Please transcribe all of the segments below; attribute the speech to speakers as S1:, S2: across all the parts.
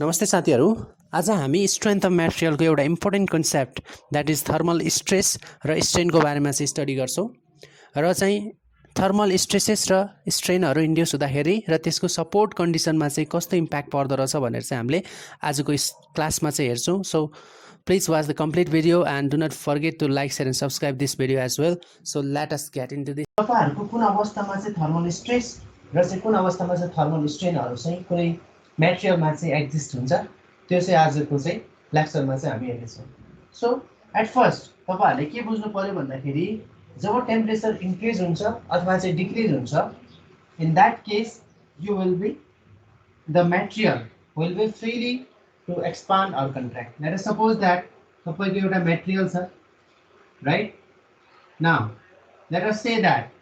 S1: नमस्ते साथीहरू। आज हामी स्ट्रेन्थ अफ म्याटेरियलको एउटा important concept that is thermal stress र स्ट्रेनको बारेमा चाहिँ स्टडी गर्छौँ। र चाहिँ थर्मल स्ट्रेसेस र स्ट्रेनहरू इन्ड्युस हुँदाखेरि र त्यसको सपोर्ट कन्डिसनमा चाहिँ कस्तो इम्प्याक्ट पर्दो रहेछ भनेर चाहिँ हामीले आजको क्लासमा चाहिँ हेर्छौँ। So please watch the complete video and do not forget to like share and subscribe this video as well. So let us get into this.
S2: तपाईहरुको कुन अवस्थामा चाहिँ थर्मल स्ट्रेस र चाहिँ कुन अवस्थामा चाहिँ थर्मल स्ट्रेनहरू चाहिँ कुनै म्याटेरियलमा चाहिँ एक्जिस्ट हुन्छ त्यो चाहिँ आजको चाहिँ लेक्चरमा चाहिँ हामी हेर्नेछौँ। सो एट फर्स्ट तपाईहरुले के बुझ्नु पर्यो भन्दाखेरि जब टेम्परेचर इन्क्रिज हुन्छ अथवा चाहिँ डिक्रिज हुन्छ, in that case you will be the material will be freely to expand or contract. Let us suppose that तपाईको एउटा मटेरियल छ, right? Now let us say that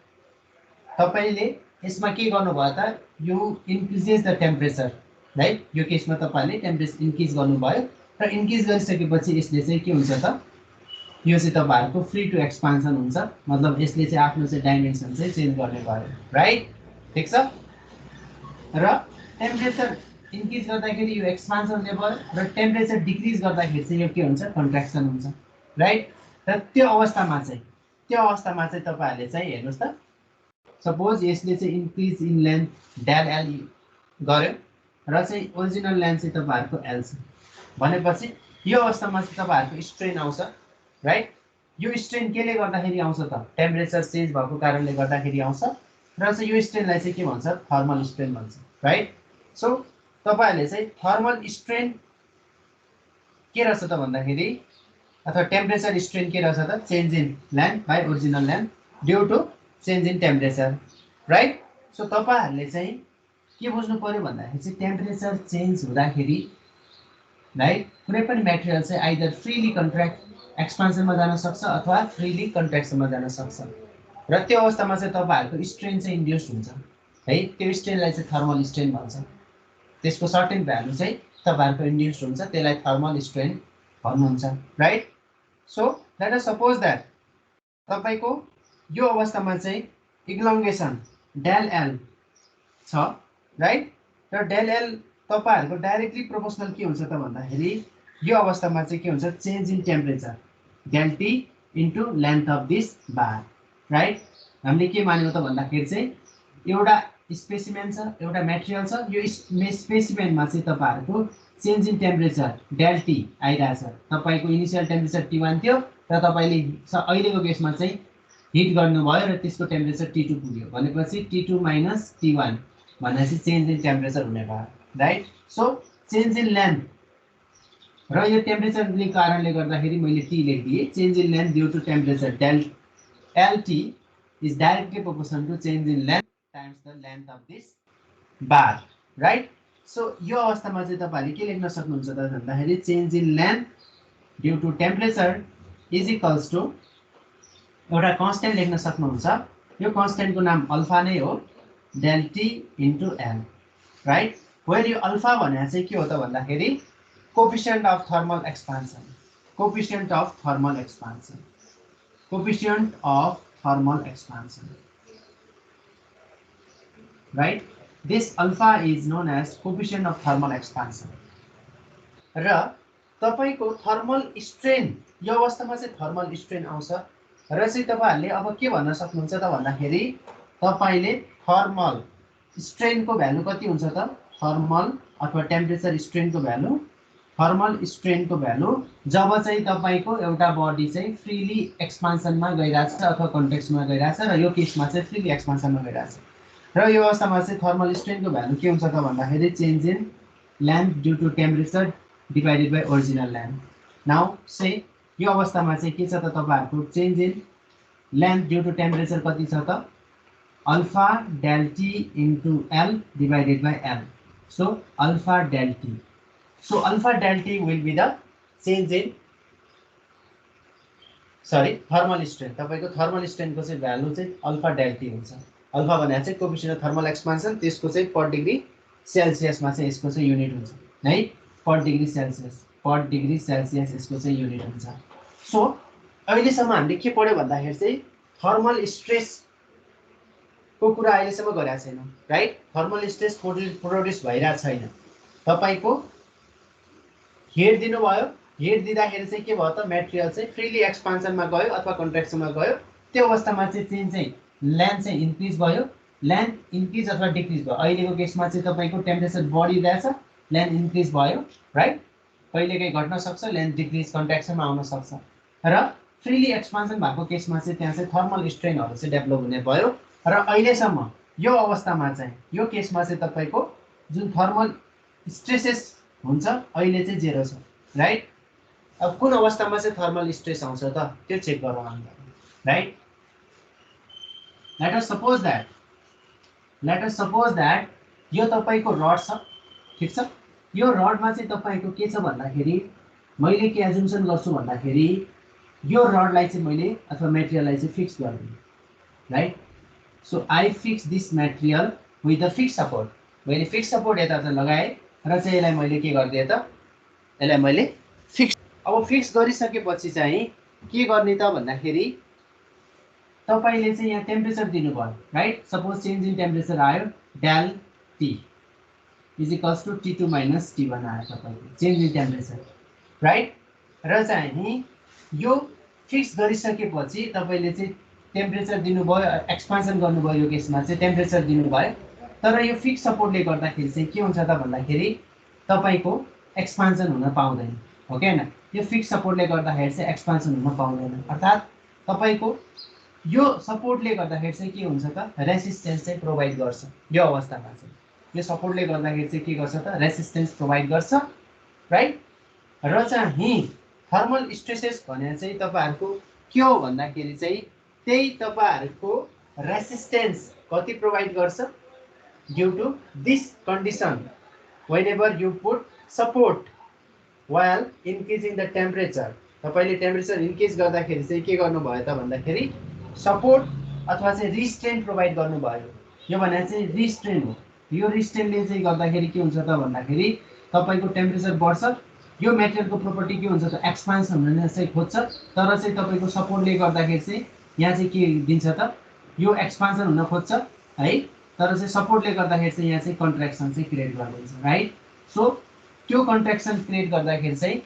S2: तपाईले यसमा के गर्नुभयो त, you increases the temperature, right? यो केसमा तपाईले टेम्परेचर इन्क्रिज गर्नुभयो र इन्क्रिज गरिसकेपछि यसले चाहिँ के हुन्छ त, यो चाहिँ तपाईहरुको फ्री टु एक्सपान्सन हुन्छ। मतलब यसले चाहिँ आफ्नो चाहिँ डाइमेन्सन चाहिँ चेन्ज गर्ने भयो, राइट? ठीक छ। र टेम्परेचर इन्क्रिज गर्दाखेरि यो एक्सपान्सनले भयो र टेम्परेचर डिक्रिज गर्दाखेरि चाहिँ यो के हुन्छ, कन्ट्र्याक्सन हुन्छ, राइट? र त्यो अवस्थामा चाहिँ तपाईहरुले चाहिँ हेर्नुस् त, सपोज यसले चाहिँ increase in length del L गर्यो र चाहिँ ओरिजिनल लेन्थ चाहिँ तपाईहरुको एल छ भनेपछि यो अवस्थामा चाहिँ तपाईहरुको स्ट्रेन आउँछ, राइट? यो स्ट्रेन केले गर्दाखेरि आउँछ त, टेम्परेचर चेन्ज भएको कारणले गर्दाखेरि आउँछ र चाहिँ यो स्ट्रेनलाई चाहिँ के भन्छ, थर्मल स्ट्रेन भन्छ, राइट? सो तपाईहरुले चाहिँ थर्मल स्ट्रेन के रहेछ त भन्दाखेरि, अथवा टेम्परेचर स्ट्रेन के रहेछ त, change in length by original length due to change in temperature, right? So तपाईहरुले चाहिँ के बुझ्नु पर्यो भन्दाखेरि चाहिँ टेम्परेचर चेन्ज हुँदाखेरि, राइट, कुनै पनि मटेरियल चाहिँ आइदर फ्रीली कन्ट्र्याक्ट एक्सपान्सनमा जान सक्छ अथवा फ्रीली कन्ट्र्याक्सनमा जान सक्छ र त्यो अवस्थामा चाहिँ तपाईहरुको स्ट्रेन चाहिँ इन्ड्युस हुन्छ है। त्यो स्ट्रेनलाई चाहिँ थर्मल स्ट्रेन भन्छ। त्यसको सर्टेन भ्यालु चाहिँ तपाईहरुको इन्ड्युस हुन्छ, त्यसलाई थर्मल स्ट्रेन भन्नुहुन्छ, right? So let us suppose that तपाईको यो अवस्थामा चाहिँ इग्लोङ्गेसन डेल एल छ, राइट? र डेल एल तपाईहरुको डाइरेक्टली प्रोपोर्सनल के हुन्छ त भन्दाखेरि यो अवस्थामा चाहिँ के हुन्छ, change in temperature del T into length of this bar, right? हामीले के मान्यौ त भन्दाखेरि चाहिँ एउटा स्पेसिमेन छ, एउटा मटेरियल छ, यो स्पेसिमेनमा चाहिँ तपाईहरुको change in temperature del T आइरहेछ। तपाईको इनिशियल टेम्परेचर T1 थियो र तपाईले अहिलेको केसमा चाहिँ हिट गर्नुभयो र त्यसको टेम्परेचर T2 पुग्यो भनेपछि T2 माइनस T1 भनेपछि चेन्ज इन टेम्परेचर हुने भयो, right? So change in length र यो टेम्परेचरले कारणले गर्दाखेरि मैले टी लेखिदिएँ। Change in length due to temperature del LT is directly proportional to change in length times the length of this bar, right? So यो अवस्थामा चाहिँ तपाईहरुले के लेख्न सक्नुहुन्छ त भन्दाखेरि change in length due to temperature is equals to एउटा कन्स्टेन्ट लेख्न सक्नुहुन्छ। यो कन्स्टेन्टको नाम अल्फा नै हो, del T into L, right? Where यो अल्फा भने चाहिँ के हो त भन्दाखेरि coefficient of thermal expansion, coefficient of thermal expansion, coefficient of thermal expansion, right? This alpha is known as coefficient of thermal expansion. र तपाईको थर्मल स्ट्रेन यो अवस्थामा चाहिँ थर्मल स्ट्रेन आउँछ र चाहिँ तपाईहरुले अब के भन्न सक्नुहुन्छ त भन्दाखेरि तपाईले थर्मल स्ट्रेनको भ्यालु कति हुन्छ त, थर्मल अथवा टेम्परेचर स्ट्रेनको भ्यालु, थर्मल स्ट्रेनको भ्यालु जब चाहिँ तपाईको एउटा बडी चाहिँ फ्रीली एक्सपान्सनमा गइराछ अथवा कन्ट्र्याक्सनमा गइराछ र यो केसमा चाहिँ फ्रीली एक्सपान्सनमा गइराछ र यो अवस्थामा चाहिँ थर्मल स्ट्रेनको भ्यालु के हुन्छ त भन्दाखेरि change in length due to temperature divided by original length. Now say यो अवस्थामा चाहिँ के छ त तपाईहरुको change in length due to temperature कति छ त, alpha del T into L divided by L. So alpha del T, so alpha del T will be the change in thermal strain. तपाईको थर्मल स्ट्रेनको चाहिँ भ्यालु चाहिँ alpha del T हुन्छ। Alpha भनेको चाहिँ कोएफिसिएन्ट अफ थर्मल एक्सपान्सन, त्यसको चाहिँ पर degree सेल्सियसमा चाहिँ यसको चाहिँ युनिट हुन्छ है, पर डिग्री सेल्सियस, पर डिग्री सेल्सियस यसको चाहिँ युनिट हुन्छ। सो अहिलेसम्म हामीले के पढ्यो भन्दाखेरि चाहिँ थर्मल स्ट्रेस को कुरा अहिलेसम्म गरेका छैनौँ, राइट? थर्मल स्ट्रेस प्रोड्युस भइरहेको छैन। तपाईको हेड दिनुभयो, हेड दिँदाखेरि चाहिँ के भयो त मेटेरियल चाहिँ फ्रीली एक्सपान्सनमा गयो अथवा कन्ट्र्याक्सनमा गयो। त्यो अवस्थामा चाहिँ चेन्ज चाहिँ लेन्थ चाहिँ इन्क्रिज भयो, लेन्थ इन्क्रिज अथवा डिक्रिज भयो। अहिलेको केसमा चाहिँ तपाईँको टेम्परेचर बढिरहेछ, लेन्थ इन्क्रिज भयो, राइट। कहिलेकाहीँ घट्न सक्छ, लेन्थ डिक्रिज कन्ट्र्याक्सनमा आउन सक्छ। र फ्रीली एक्सपान्सन भएको केसमा चाहिँ त्यहाँ चाहिँ थर्मल स्ट्रेनहरू चाहिँ डेभलप हुने भयो। र अहिलेसम्म यो अवस्थामा चाहिँ यो केसमा चाहिँ तपाईँको जुन थर्मल स्ट्रेसेस हुन्छ अहिले चाहिँ 0 छ, राइट। अब कुन अवस्थामा चाहिँ थर्मल स्ट्रेस आउँछ त त्यो चेक गरौँ हामी, right. Late us suppose that यो तपाईँको रड छ, ठिक छ। यो रडमा चाहिँ तपाईँको के छ भन्दाखेरि मैले के एजुम्सन गर्छु भन्दाखेरि यो रडलाई चाहिँ मैले अथवा मेटेरियललाई चाहिँ फिक्स गरिदिएँ, right. So I fix this material with the fix support. मैले फिक्स सपोर्ट यता त लगाएँ र चाहिँ यसलाई मैले के गरिदिएँ त, यसलाई मैले फिक्स। अब फिक्स गरिसकेपछि चाहिँ के गर्ने त भन्दाखेरि तपाईँले चाहिँ यहाँ टेम्परेचर दिनुभयो, right. Suppose change in temperature आयो del T is equals to T2 minus T1 आयो तपाईँको चेन्ज इन टेम्परेचर, राइट। र चाहिँ यो फिक्स गरिसकेपछि तपाईँले चाहिँ टेम्परेचर दिनुभयो, एक्सपान्सन गर्नुभयो। यो केसमा चाहिँ टेम्परेचर दिनुभयो, तर यो फिक्स सपोर्टले गर्दाखेरि चाहिँ के हुन्छ त भन्दाखेरि तपाईँको एक्सपान्सन हुन पाउँदैन, हो कि होइन। यो फिक्स सपोर्टले गर्दाखेरि चाहिँ एक्सपान्सन हुन पाउँदैन, अर्थात् तपाईँको यो सपोर्टले गर्दाखेरि चाहिँ के हुन्छ त रेसिस्टेन्स चाहिँ प्रोभाइड गर्छ। यो अवस्थामा चाहिँ यो सपोर्टले गर्दाखेरि चाहिँ के गर्छ त रेसिस्टेन्स प्रोभाइड गर्छ, राइट। र चाहिँ थर्मल स्ट्रेसेस भने चाहिँ तपाईँहरूको के हो भन्दाखेरि चाहिँ त्यही तपाईँहरूको रेसिस्टेन्स कति प्रोभाइड गर्छ due to this condition when you put support while increasing the temperature. तपाईँले टेम्परेचर इन्क्रिज गर्दाखेरि चाहिँ के गर्नुभयो त भन्दाखेरि सपोर्ट अथवा चाहिँ रिस्ट्रेन प्रोभाइड गर्नुभयो। यो भने चाहिँ रिस्ट्रेन हो। यो रिस्ट्रेनले चाहिँ गर्दाखेरि के हुन्छ त भन्दाखेरि तपाईँको टेम्परेचर बढ्छ। यो मेटेरियलको प्रोपर्टी के हुन्छ त एक्सपान्सन हुन चाहिँ खोज्छ, तर चाहिँ तपाईँको सपोर्टले गर्दाखेरि चाहिँ यहाँ चाहिँ के दिन्छ त यो एक्सपान्सन हुन खोज्छ है, तर चाहिँ सपोर्टले गर्दाखेरि चाहिँ यहाँ चाहिँ कन्ट्र्याक्सन चाहिँ क्रिएट गरिदिन्छ, राइट। सो त्यो कन्ट्र्याक्सन क्रिएट गर्दाखेरि चाहिँ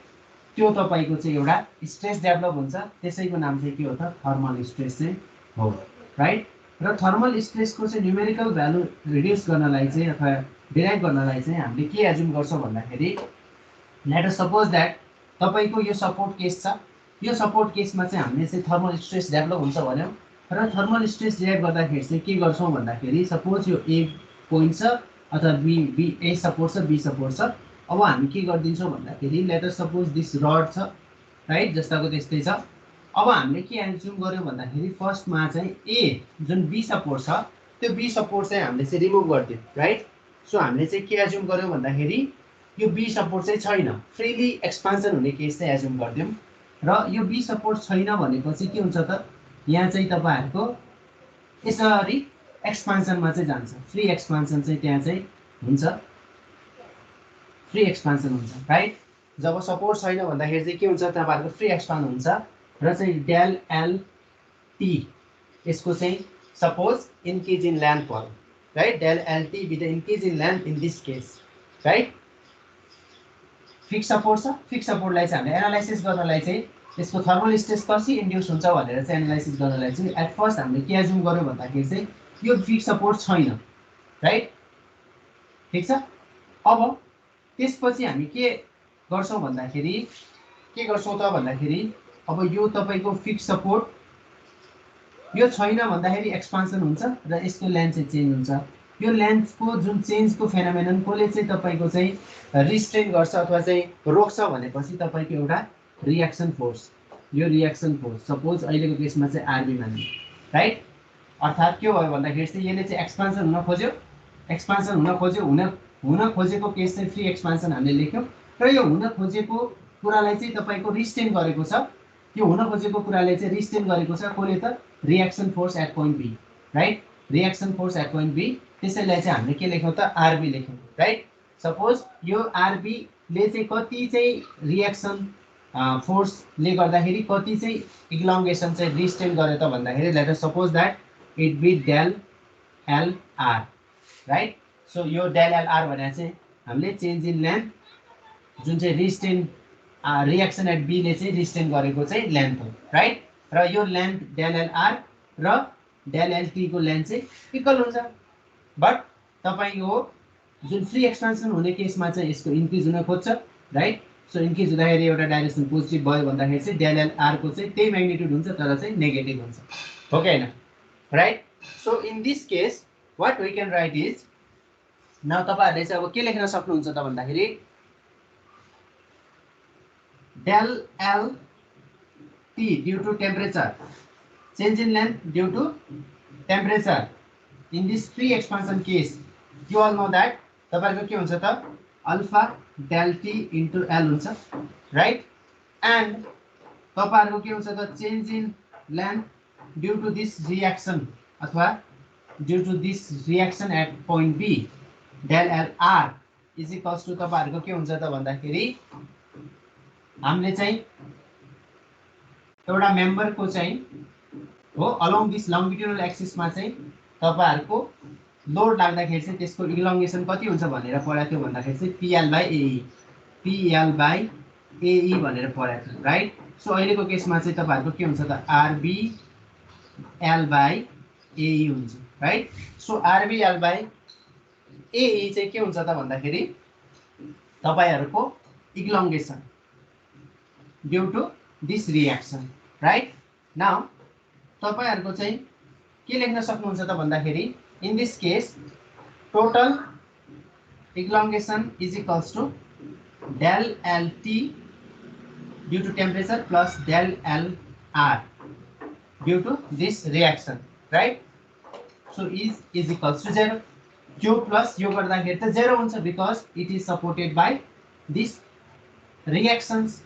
S2: त्यो तपाईँको चाहिँ एउटा स्ट्रेस डेभलप हुन्छ। त्यसैको नाम चाहिँ के हो त थर्मल स्ट्रेस चाहिँ हो, राइट। र थर्मल स्ट्रेसको चाहिँ न्युमेरिकल भ्यालु रिड्युस गर्नलाई चाहिँ अथवा डिराइभ गर्नलाई चाहिँ हामीले के एजुम गर्छौँ भन्दाखेरि लेट अस सपोज द्याट तपाईँको यो सपोर्ट केस छ। यो सपोर्ट केसमा चाहिँ हामीले चाहिँ थर्मल स्ट्रेस डेभलप हुन्छ भन्यौँ। र थर्मल स्ट्रेस डिराइभ गर्दाखेरि चाहिँ के गर्छौँ भन्दाखेरि सपोज यो ए पोइन्ट छ अथवा बी ए सपोर्ट छ, बी सपोर्ट छ। अब हामी के गरिदिन्छौँ भन्दाखेरि let us suppose this rod छ, राइट, जस्ताको त्यस्तै छ। अब हामीले के एजुम गऱ्यौँ भन्दाखेरि फर्स्टमा चाहिँ ए जुन बी सपोर्ट छ त्यो बी सपोर्ट चाहिँ हामीले चाहिँ रिमुभ गरिदियौँ, राइट। सो हामीले चाहिँ के एजुम गऱ्यौँ भन्दाखेरि यो बी सपोर्ट चाहिँ छैन, फ्रिली एक्सपान्सन हुने केस चाहिँ एजुम गरिदियौँ। र यो बी सपोर्ट छैन भनेपछि के हुन्छ त यहाँ चाहिँ तपाईँहरूको यसरी एक्सपान्सनमा चाहिँ जान्छ, फ्री एक्सपान्सन चाहिँ त्यहाँ चाहिँ हुन्छ, फ्री एक्सपान्सन हुन्छ, राइट। जब सपोर्ट छैन भन्दाखेरि चाहिँ के हुन्छ तपाईँहरूको फ्री एक्सपान्ड हुन्छ। र चाहिँ डेल एल टी यसको चाहिँ सपोज इन्क्रिज इन लेन्थ भयो, right. Del L T with increase in length in this case, right. Fix support छ, फिक्स सपोर्टलाई चाहिँ हामीले एनालाइसिस गर्नलाई चाहिँ त्यसको थर्मल स्ट्रेस कसरी इन्ड्युस हुन्छ भनेर चाहिँ एनालाइसिस गर्नलाई चाहिँ एट फर्स्ट हामीले के एजुम गऱ्यौँ भन्दाखेरि चाहिँ यो फिक्स सपोर्ट छैन, राइट, ठिक छ। अब त्यसपछि हामी के गर्छौँ भन्दाखेरि के गर्छौँ त भन्दाखेरि अब यो तपाईँको फिक्स सपोर्ट यो छैन भन्दाखेरि एक्सपान्सन हुन्छ र यसको लेन्थ चाहिँ चेन्ज हुन्छ। यो लेन्थको जुन चेन्जको फेनोमेनन कसले चाहिँ तपाईँको चाहिँ रिस्ट्रेन गर्छ अथवा चाहिँ रोक्छ भनेपछि तपाईँको एउटा रिएक्सन फोर्स, यो रिएक्सन फोर्स सपोज अहिलेको केसमा चाहिँ आरबी मान्यो, राइट। अर्थात् के भयो भन्दाखेरि चाहिँ यसले चाहिँ एक्सपान्सन हुन खोज्यो, एक्सपान्सन हुन खोज्यो, हुन खोजेको केस चाहिँ फ्री एक्सपान्सन हामीले लेख्यौँ। र यो हुन खोजेको कुरालाई चाहिँ तपाईँको रिस्ट्रेन गरेको छ, यो हुन खोजेको कुराले चाहिँ रिस्ट्रेन गरेको छ कसले त reaction force at point B, right, reaction force at point B. त्यसैलाई चाहिँ हामीले के लेख्यौँ त आरबी लेख्यौँ, राइट। सपोज यो आरबीले चाहिँ कति चाहिँ रिएक्सन फोर्सले गर्दाखेरि कति चाहिँ इग्लोङ्गेसन चाहिँ रिस्ट्रेन गर्यो त भन्दाखेरि let us suppose that it be del L R, right. So यो डेल एल आर भनेर चाहिँ हामीले चेन्ज इन लेन्थ जुन चाहिँ रिस्टेन रिएक्सन एट बीले चाहिँ रिस्टेन गरेको चाहिँ लेन्थ हो, राइट। र यो लेन्थ डेल एल आर र डेल एल टी को लेन्थ चाहिँ इक्वल हुन्छ। बट तपाईँको जुन फ्री एक्सपेन्सन हुने केसमा चाहिँ यसको इन्क्रिज हुन खोज्छ, राइट। सो इन्क्रिज हुँदाखेरि एउटा डाइरेक्सन पोजिटिभ भयो भन्दाखेरि चाहिँ डेल एल आरको चाहिँ त्यही म्याग्निट्युड हुन्छ तर चाहिँ नेगेटिभ हुन्छ, हो कि होइन, right. So in this case what we can write is, now तपाईँहरूले चाहिँ अब के लेख्न सक्नुहुन्छ त भन्दाखेरि del L T due to temperature, change in length due to temperature in this free expansion case, you all know that तपाईँहरूको के हुन्छ त alpha del T into L हुन्छ, राइट। एन्ड तपाईँहरूको के हुन्छ त change in length due to this reaction अथवा due to this reaction at point B del L R is equals to तपाईँहरूको के हुन्छ त भन्दाखेरि हामीले चाहिँ एउटा मेम्बरको चाहिँ हो अलोङ दिस लङ्गिट्युडल एक्सिसमा चाहिँ तपाईँहरूको लोड लाग्दाखेरि चाहिँ त्यसको इलोङ्गेसन कति हुन्छ भनेर पढाएको थियो भन्दाखेरि चाहिँ पिएल बाई एई भनेर पढाएको थियो, राइट। सो अहिलेको केसमा चाहिँ तपाईँहरूको के हुन्छ त आरबी एल बाई एई हुन्छ, right. So RB L by AE चाहिँ के हुन्छ त भन्दाखेरि तपाईँहरूको elongation due to this reaction, right. Now तपाईँहरूको चाहिँ के लेख्न सक्नुहुन्छ त भन्दाखेरि in this case total elongation is equals to del L T due to temperature plus del L R due to this reaction, right. So is equals to 0। यो प्लस यो गर्दाखेरि त 0 हुन्छ because it is supported by this reactions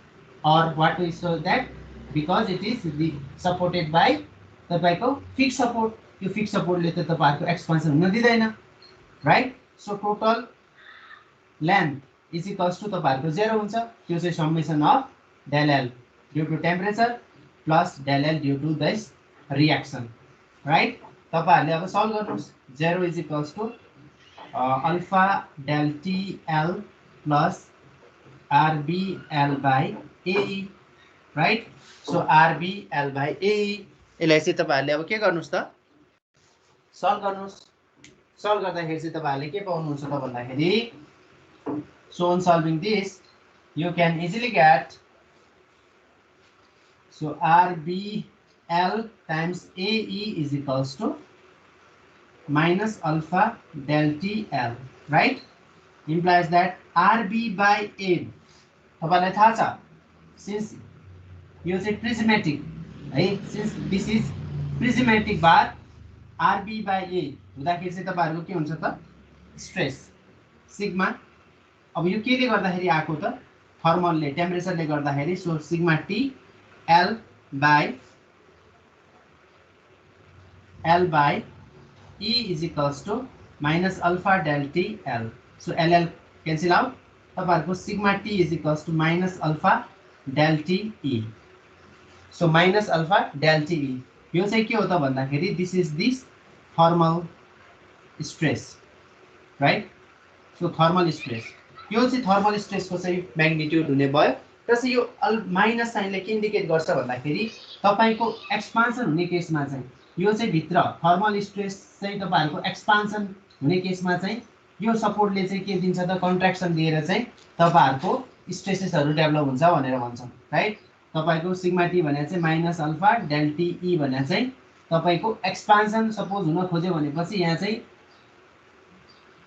S2: or what we saw that because it is supported by तपाईको fix support, यो fix सपोर्टले त तपाईहरुको एक्सपेन्सन हुन दिदैन, right. So total length is equals to तपाईहरुको 0 हुन्छ, त्यो चाहिँ summation of del L due to temperature plus del L due to this reaction, right. तपाईहरुले अब सल्भ गर्नुस् 0 is equals to alpha del T L plus RB L by AE, right. So RB L by AE यसलाई चाहिँ तपाईहरुले अब के गर्नुस् त सल्भ गर्नुस्। सल्भ गर्दाखेरि चाहिँ तपाईहरुले के पाउनुहुन्छ त भन्दाखेरि so on solving this you can easily get so RB L times AE is equals to minus alpha del T L, right. Implies that RB by A तपाईहरुलाई थाहा छ सिन्स यो चाहिँ प्रिज्मेटिक है, since this is prismatic bar RB by A हुँदाखेरि चाहिँ तपाईहरुको के हुन्छ त स्ट्रेस सिग्मा। अब यो केले गर्दाखेरि आएको त थर्मलले टेम्परेचरले गर्दाखेरि, so sigma T L by E is equals to minus alpha del T L. So L cancel out, तपाईहरुको sigma T is equals to minus alpha del T E. So minus alpha del T E यो चाहिँ के हो त भन्दाखेरि this is this thermal stress, right. So thermal stress यो चाहिँ thermal स्ट्रेसको चाहिँ म्याग्निट्युड हुने भयो र चाहिँ यो माइनस साइनले के इन्डिकेट गर्छ भन्दाखेरि तपाईको एक्सपान्सन हुने केसमा चाहिँ यो चाहिँ भित्र थर्मल स्ट्रेस चाहिँ तपाईहरुको एक्सपान्सन हुने केसमा चाहिँ यो सपोर्टले चाहिँ के दिन्छ त कन्ट्र्याक्सन दिएर चाहिँ तपाईहरुको स्ट्रेसेसहरु डेभलप हुन्छ भनेर भन्छ, राइट। तपाईको सिग्मा टी भने चाहिँ minus alpha del T E भने चाहिँ तपाईको एक्सपान्सन सपोज हुन खोज्यो भनेपछि यहाँ चाहिँ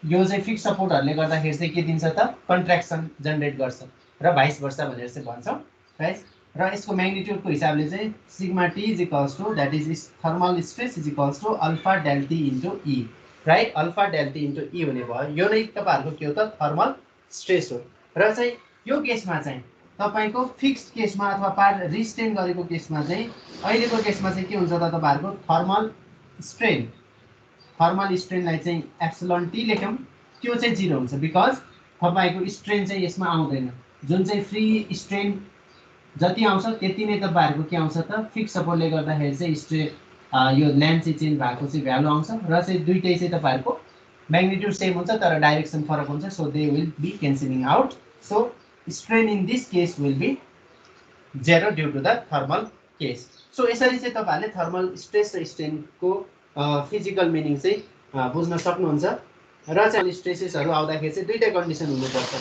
S2: यो चाहिँ फिक्स सपोर्टहरुले गर्दाखेरि चाहिँ के दिन्छ त कन्ट्र्याक्सन जनरेट गर्छ र भाइस वर्सा भनेर चाहिँ भन्छौं, राइट। र यसको म्याग्निट्युडको हिसाबले चाहिँ sigma T is equals to that is thermal stress is equals to alpha del T into E, right. Alpha del T into E हुने भयो, यो नै तपाईहरुको के हो त थर्मल स्ट्रेस हो। र चाहिँ यो केसमा चाहिँ तपाईको फिक्स्ड केसमा अथवा पार्ट रिस्टेन गरेको केसमा चाहिँ अहिलेको केसमा चाहिँ के हुन्छ त तपाईहरुको थर्मल स्ट्रेनलाई चाहिँ एप्सिलोन टी लेख्यौं, त्यो चाहिँ 0 हुन्छ बिकज तपाईको स्ट्रेन चाहिँ यसमा आउँदैन। जुन चाहिँ फ्री स्ट्रेन जति आउँछ त्यति नै तपाईहरुको के आउँछ त फिक्स सपोर्टले गर्दाखेरि चाहिँ यो लेन्थ चाहिँ चेन्ज भएको चाहिँ भ्यालु आउँछ र चाहिँ दुईटै चाहिँ तपाईहरुको म्याग्निट्युड सेम हुन्छ तर डाइरेक्सन फरक हुन्छ, so they will be cancelling out. So strain in this case will be 0 due to the thermal case. So यसरी चाहिँ तपाईहरुले थर्मल स्ट्रेस र स्ट्रेनको फिजिकल मिनिङ चाहिँ बुझ्न सक्नुहुन्छ र चाहिँ स्ट्रेसेसहरु आउँदाखेरि चाहिँ दुईटै कन्डिसन हुनुपर्छ।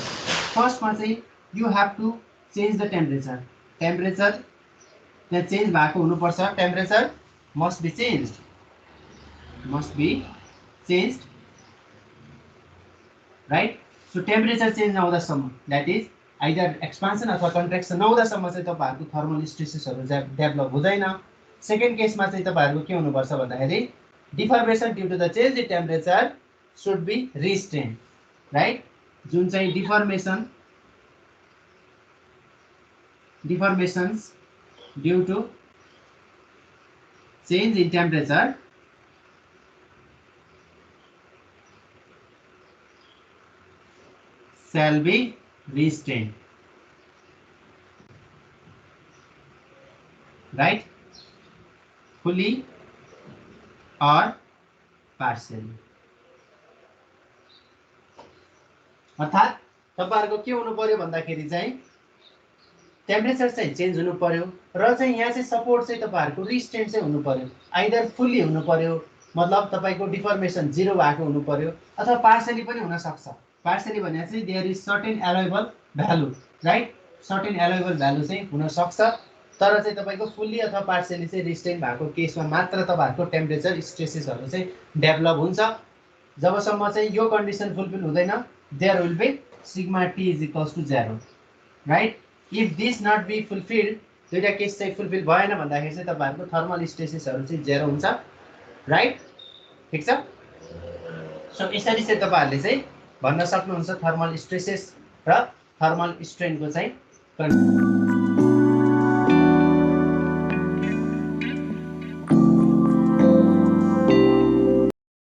S2: फर्स्टमा चाहिँ you have to change the temperature. Temperature त्यहाँ चेन्ज भएको हुनुपर्छ। Temperature must be changed right. So temperature change नहुँदासम्म दैट इज आइदर एक्सपान्सन अथवा कन्ट्र्याक्सन नहुँदासम्म चाहिँ तपाईहरुको थर्मल स्ट्रेसेसहरु डेभलप हुँदैन। सेकेन्ड केसमा चाहिँ तपाईहरुको के हुनुपर्छ भन्दाखेरि deformation due to the change in temperature should be restrain right. जुन चाहिँ deformations due to change in temperature shall be restrained right, fully or partially। अर्थात् तपाईहरुको के हुनु पर्यो भन्दाखेरि चाहिँ टेम्परेचर चाहिँ चेन्ज हुनु पर्यो र चाहिँ यहाँ चाहिँ सपोर्ट चाहिँ तपाईहरुको रिस्ट्रेन चाहिँ हुनु पर्यो। आइदर फुल्ली हुनु पर्यो मतलब तपाईको डिफर्मेसन 0 भएको हुनु पर्यो अथवा पार्शियली पनि हुन सक्छ। पार्शियली भने चाहिँ there is certain allowable value right. Certain allowable value चाहिँ हुन सक्छ तर चाहिँ तपाईको फुल्ली अथवा पार्शियली चाहिँ रिस्ट्रेन भएको केसमा मात्र तपाईहरुको टेम्परेचर स्ट्रेसेसहरु चाहिँ डेभलप हुन्छ। जबसम्म चाहिँ यो कन्डिसन फुलफिल हुँदैन there will be sigma T is equals to 0 right. If this not be fulfilled दुईटा केस चाहिँ फुलफिल भएन भन्दाखेरि चाहिँ तपाईहरुको थर्मल स्ट्रेसेसहरु चाहिँ 0 हुन्छ राइट। ठीक छ। सो यसरी चाहिँ तपाईहरुले चाहिँ भन्न सक्नुहुन्छ थर्मल स्ट्रेसेस र थर्मल स्ट्रेनको चाहिँ